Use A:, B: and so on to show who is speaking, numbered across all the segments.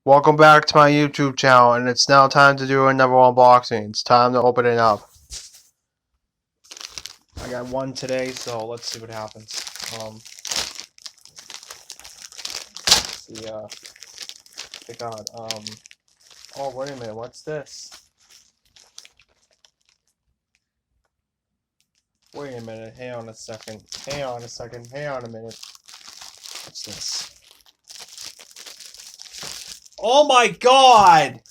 A: Welcome back to my YouTube channel, and it's now time to do another unboxing. It's time to open it up. I got one today, so let's see what happens. Let's see, I got, oh, wait a minute, what's this? Wait a minute, hang on a second, hang on a minute. What's this? Oh my god!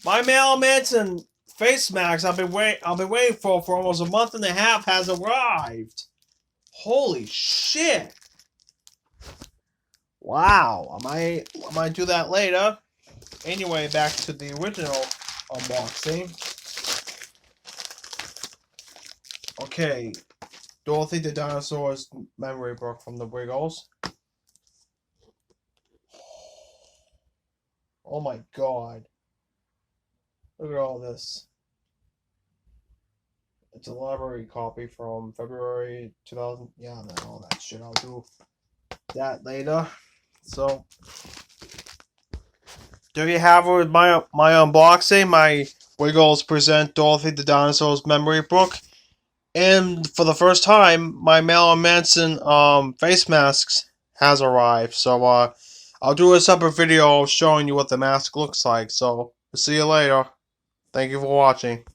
A: My Marilyn Manson face mask I've been waiting for almost a month and a half has arrived. Holy shit! Wow, I might do that later. Anyway, back to the original unboxing. Okay, Dorothy the Dinosaur's memory book from the Wiggles. Oh my god. Look at all this. It's a library copy from February 2000. Yeah, all that shit. I'll do that later. So, there you have it with my unboxing. My Wiggles present Dorothy the Dinosaur's memory book. And for the first time, my Marilyn Manson face masks has arrived. So I'll do a separate video showing you what the mask looks like. So see you later. Thank you for watching.